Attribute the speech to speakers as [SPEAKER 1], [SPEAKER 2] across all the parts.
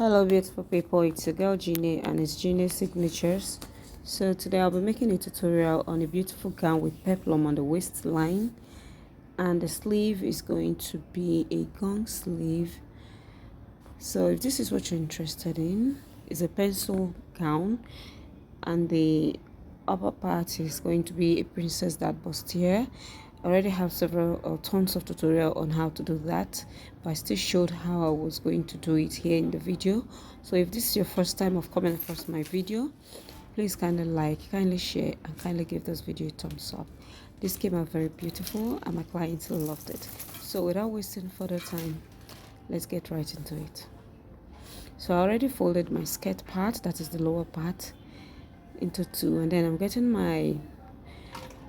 [SPEAKER 1] Hello beautiful people, it's your girl Jeannie and it's Jeannie Signatures. So today I'll be making a tutorial on a beautiful gown with peplum on the waistline, and the sleeve is going to be a gong sleeve. So if this is what you're interested in, it's a pencil gown and the upper part is going to be a princess that bustier. I already have several tons of tutorial on how to do that, but I still showed how I was going to do it here in the video. So if this is your first time of coming across my video, please kindly like, kindly share, and kindly give this video a thumbs up. This came out very beautiful and my clients loved it. So without wasting further time, let's get right into it. So I already folded my skirt part, that is the lower part, into two, and then I'm getting my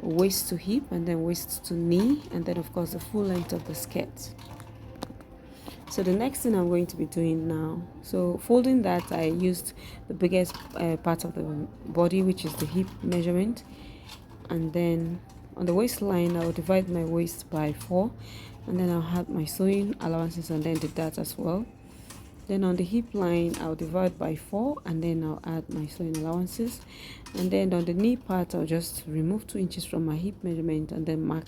[SPEAKER 1] waist to hip and then waist to knee, and then of course the full length of the skirt. So the next thing I'm going to be doing now, so folding that, I used the biggest part of the body, which is the hip measurement, and then on the waistline I'll divide my waist by 4, and then I'll have my sewing allowances and then did that as well. Then on the hip line I'll divide by 4 and then I'll add my sewing allowances, and then on the knee part I'll just remove 2 inches from my hip measurement and then mark,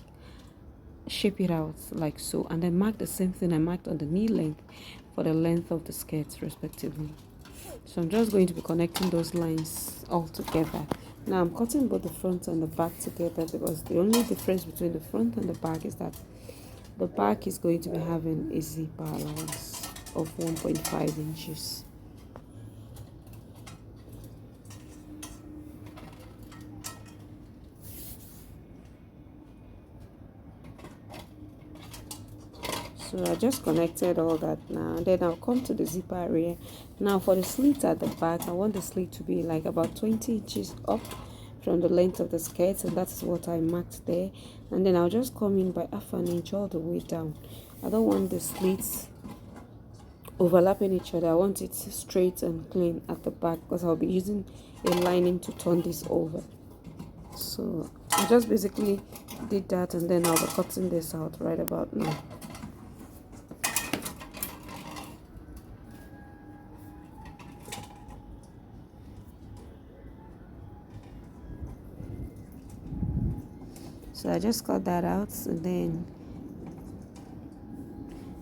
[SPEAKER 1] shape it out like so, and then mark the same thing I marked on the knee length for the length of the skirt respectively. So I'm just going to be connecting those lines all together. Now I'm cutting both the front and the back together because the only difference between the front and the back is that the back is going to be having a zipper allowance of 1.5 inches. So I just connected all that now, then I'll come to the zipper area. Now for the slit at the back, I want the slit to be like about 20 inches up from the length of the skirt, and that's what I marked there. And then I'll just come in by half an inch all the way down. I don't want the slits overlapping each other. I want it straight and clean at the back because I'll be using a lining to turn this over. So I just basically did that, and then I'll be cutting this out right about now. So I just cut that out, and then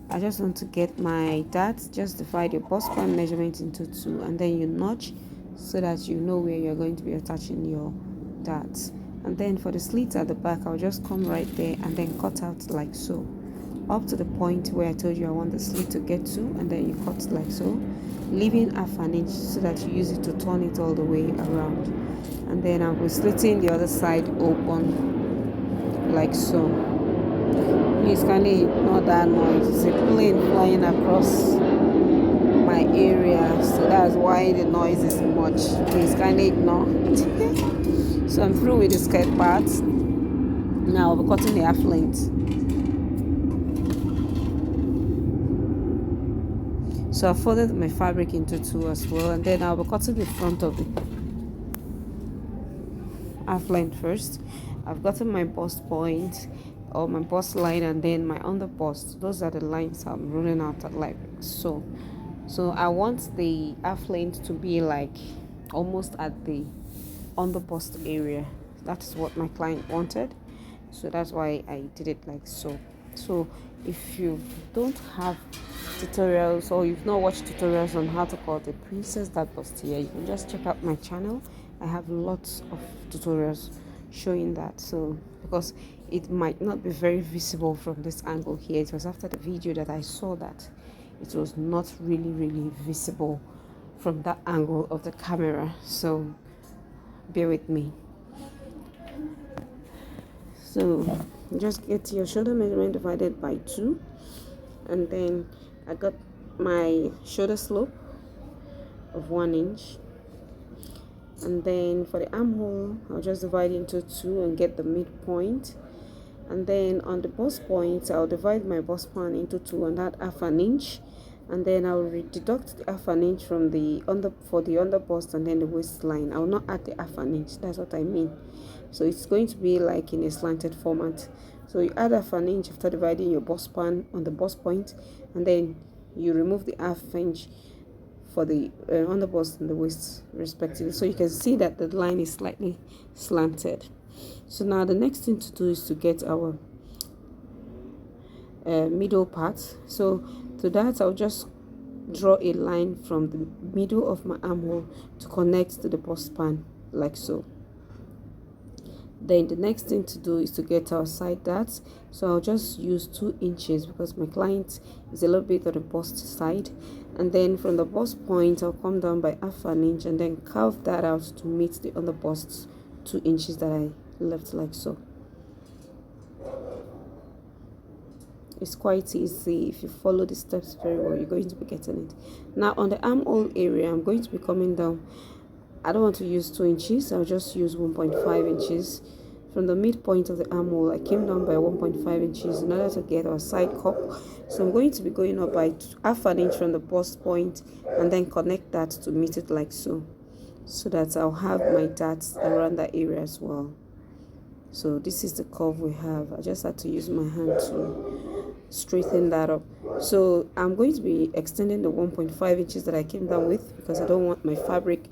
[SPEAKER 1] I just want to get my darts. Just divide your bust span measurement into 2, and then you notch so that you know where you're going to be attaching your darts. And then for the slits at the back, I'll just come right there and then cut out like so, up to the point where I told you I want the slit to get to, and then you cut like so, leaving half an inch so that you use it to turn it all the way around. And then I'll be slitting the other side open like so. Please kindly ignore that noise. It's a plane flying across my area, so that's why the noise is much. Please kindly ignore. So I'm through with the skirt part. Now I'll be cutting the half length. So I folded my fabric into 2 as well, and then I'll be cutting the front of the half length first. I've gotten my bust point or my bust line, and then my under bust. Those are the lines I'm running out at like so. So I want the half length to be like almost at the under bust area. That's what my client wanted, so that's why I did it like so. So if you don't have tutorials or you've not watched tutorials on how to cut a princess that bustier, you can just check out my channel. I have lots of tutorials showing that. So because it might not be very visible from this angle here, it was after the video that I saw that it was not really visible from that angle of the camera, so bear with me. So just get your shoulder measurement divided by 2, and then I got my shoulder slope of 1 inch, and then for the armhole I'll just divide into 2 and get the midpoint, and then on the bust point I'll divide my bust span into 2 and add half an inch, and then I'll deduct the half an inch from the under bust and then the waistline. I will not add the half an inch, that's what I mean. So it's going to be like in a slanted format. So you add half an inch after dividing your bust span on the bust point, and then you remove the half inch for the on the bust and the waist respectively. So you can see that the line is slightly slanted. So now the next thing to do is to get our middle part. So to that, I'll just draw a line from the middle of my armhole to connect to the bust span like so. Then the next thing to do is to get our side darts. So I'll just use 2 inches because my client is a little bit on the bust side. And then from the bust point, I'll come down by half an inch and then carve that out to meet the on the bust 2 inches that I left like so. It's quite easy. If you follow the steps very well, you're going to be getting it. Now on the armhole area, I'm going to be coming down. I don't want to use 2 inches. I'll just use 1.5 inches. From the midpoint of the armhole, I came down by 1.5 inches in order to get our side cup. So I'm going to be going up by half an inch from the bust point and then connect that to meet it like so. So that I'll have my darts around that area as well. So this is the curve we have. I just had to use my hand to straighten that up. So I'm going to be extending the 1.5 inches that I came down with because I don't want my fabric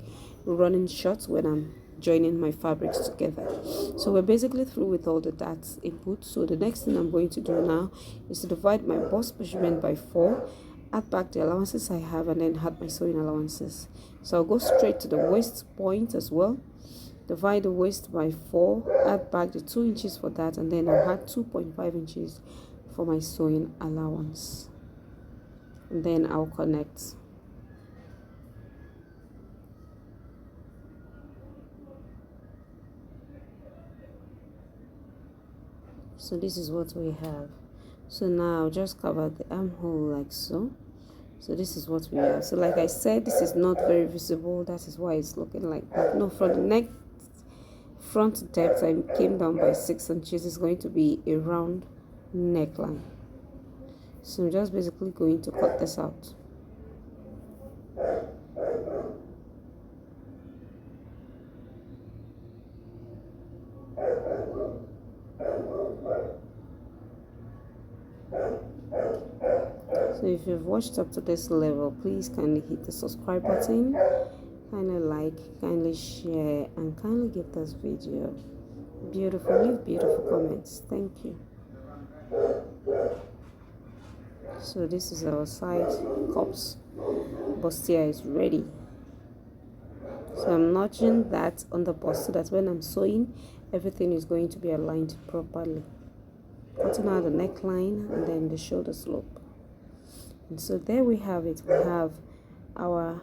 [SPEAKER 1] running short when I'm joining my fabrics together. So we're basically through with all the darts input. So the next thing I'm going to do now is to divide my bust measurement by 4, add back the allowances I have, and then add my sewing allowances. So I'll go straight to the waist point as well, divide the waist by 4, add back the 2 inches for that, and then I'll add 2.5 inches for my sewing allowance, and then I'll connect. So this is what we have. So now I'll just cover the armhole like so. So this is what we have. So like I said, this is not very visible. That is why it's looking like that. No, from the neck front depth, I came down by 6 inches. It's going to be a round neckline. So I'm just basically going to cut this out. So if you've watched up to this level, please kindly hit the subscribe button, kindly like, kindly share, and kindly give this video leave beautiful comments. Thank you. So this is our side cups. Bustier is ready. So I'm notching that on the bust so that when I'm sewing, everything is going to be aligned properly. Cutting out the neckline and then the shoulder slope. And so there we have it. We have our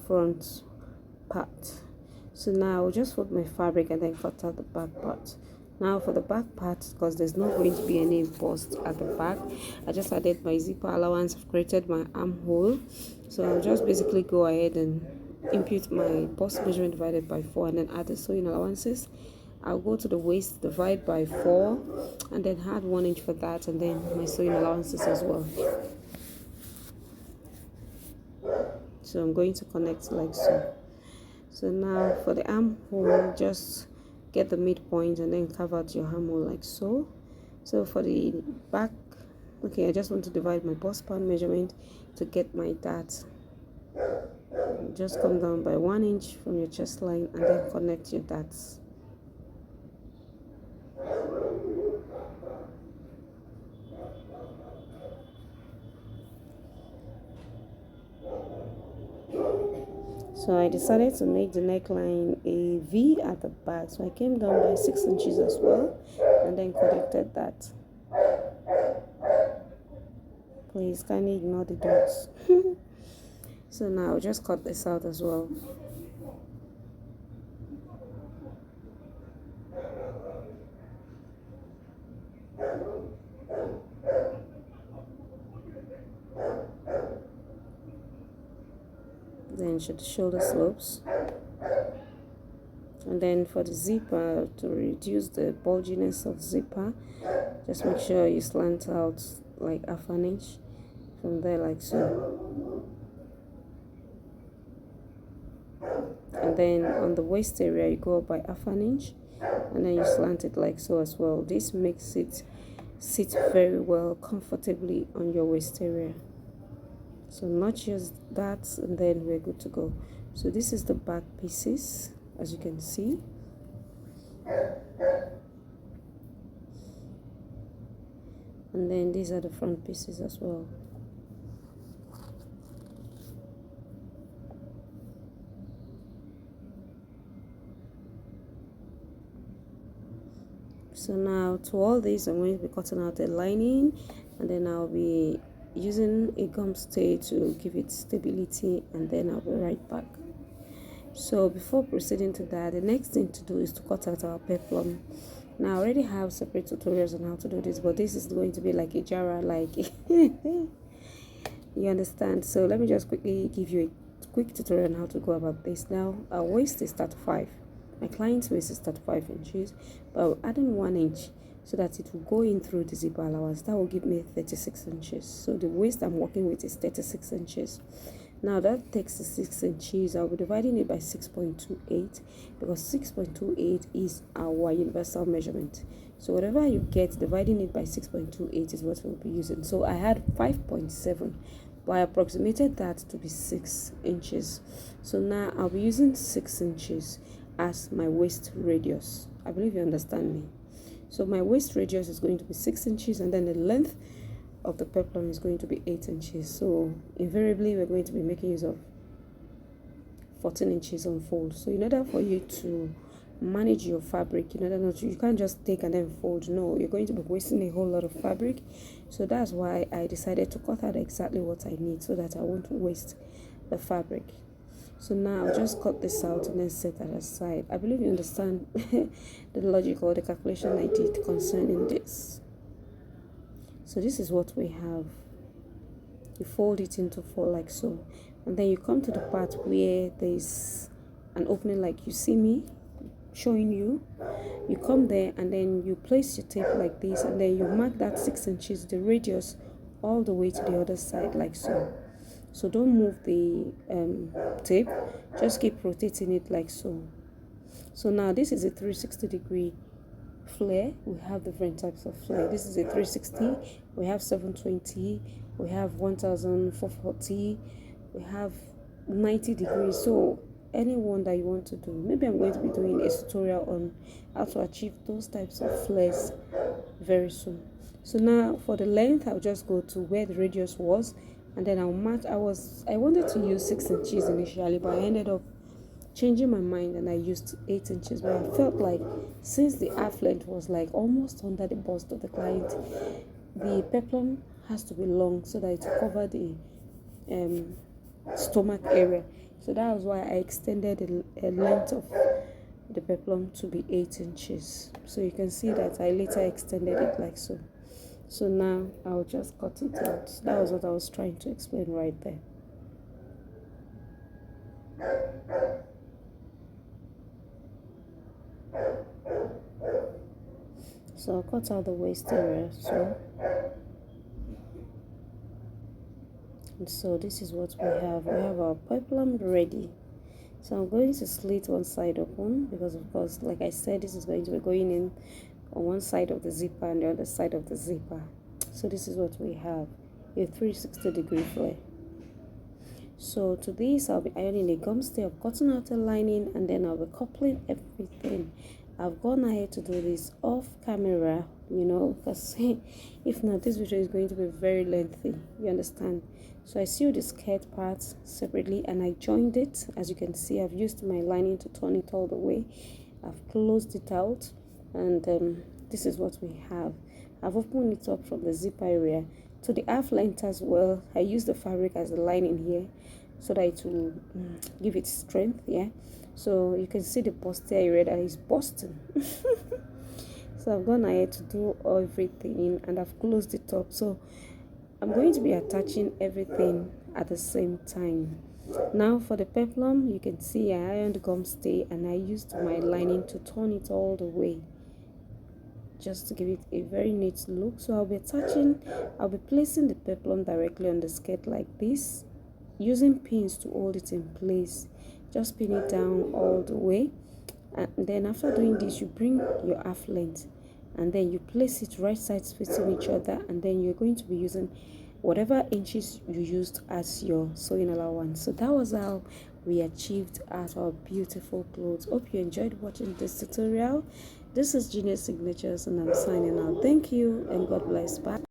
[SPEAKER 1] front part. So now I'll just fold my fabric and then cut out the back part. Now for the back part, because there's not going to be any bust at the back, I just added my zipper allowance. I've created my armhole. So I'll just basically go ahead and impute my bust measurement divided by 4 and then add the sewing allowances. I'll go to the waist, divide by 4, and then add 1 inch for that, and then my sewing allowances as well. So I'm going to connect like so. So now for the armhole, just get the midpoint and then carve out your armhole like so. So for the back, okay, I just want to divide my bust span measurement to get my dart. Just come down by 1 inch from your chest line and then connect your darts. So I decided to make the neckline a V at the back. So I came down by 6 inches as well and then connected that. Please kindly ignore the dots. So now I'll just cut this out as well. Then shoulder slopes, and then for the zipper, to reduce the bulginess of zipper, just make sure you slant out like half an inch from there like so, and then on the waist area you go up by half an inch and then you slant it like so as well. This makes it sit very well comfortably on your waist area. So not just that, and then we're good to go. So this is the back pieces, as you can see. And then these are the front pieces as well. So now to all these, I'm going to be cutting out the lining, and then I'll be using a gum stay to give it stability, and then I'll be right back. So before proceeding to that, the next thing to do is to cut out our peplum. Now I already have separate tutorials on how to do this, but this is going to be like a jara, like you understand. So let me just quickly give you a quick tutorial on how to go about this. Now our waist is 35. My client's waist is 35 inches, but I'm adding 1 inch so that it will go in through the zipper allowance. That will give me 36 inches. So the waist I'm working with is 36 inches. Now that takes 6 inches. I'll be dividing it by 6.28 because 6.28 is our universal measurement. So whatever you get, dividing it by 6.28 is what we'll be using. So I had 5.7, but I approximated that to be 6 inches. So now I'll be using 6 inches as my waist radius. I believe you understand me. So my waist radius is going to be 6 inches, and then the length of the peplum is going to be 8 inches. So invariably we're going to be making use of 14 inches on fold. So in order for you to manage your fabric, in order not to, you can't just take and then fold. No, you're going to be wasting a whole lot of fabric. So that's why I decided to cut out exactly what I need so that I won't waste the fabric. So now I'll just cut this out and then set that aside. I believe you understand the logic or the calculation I did concerning this. So this is what we have. You fold it into 4 like so, and then you come to the part where there's an opening like you see me showing you. You come there and then you place your tape like this, and then you mark that 6 inches, the radius, all the way to the other side like so. So don't move the tape, just keep rotating it like so. So now this is a 360-degree flare. We have different types of flare. This is a 360, we have 720, we have 1440, we have 90 degrees. So any one that you want to do. Maybe I'm going to be doing a tutorial on how to achieve those types of flares very soon. So now for the length, I'll just go to where the radius was, and then I'll match. I wanted to use 6 inches initially, but I ended up changing my mind and I used 8 inches. But I felt like since the half length was like almost under the bust of the client, the peplum has to be long so that it will cover the stomach area. So that was why I extended the length of the peplum to be 8 inches. So you can see that I later extended it like so. So now I'll just cut it out. That was what I was trying to explain right there. So I'll cut out the waist area. So this is what we have. We have our peplum ready. So I'm going to slit one side open because, of course, like I said, this is going to be going in on one side of the zipper and the other side of the zipper. So this is what we have, a 360-degree flare. So to this, I'll be ironing a gum stay of cutting out the lining, and then I'll be coupling everything. I've gone ahead to do this off camera, because if not, this video is going to be very lengthy. You understand? So I sewed the skirt part separately and I joined it. As you can see, I've used my lining to turn it all the way. I've closed it out, and this is what we have. I've opened it up from the zipper area to the half length as well. I use the fabric as a lining here so that it will give it strength. So you can see the bustier area that is busting. So I've gone ahead to do everything and I've closed it up. So I'm going to be attaching everything at the same time. Now for the peplum, you can see I ironed the gum stay and I used my lining to turn it all the way, just to give it a very neat look. So I'll be placing the peplum directly on the skirt like this, using pins to hold it in place. Just pin it down all the way, and then after doing this, you bring your half length and then you place it right sides facing each other, and then you're going to be using whatever inches you used as your sewing allowance. So that was how we achieved our beautiful clothes. Hope you enjoyed watching this tutorial. This is Genius Signatures and I'm signing out. Thank you and God bless. Bye.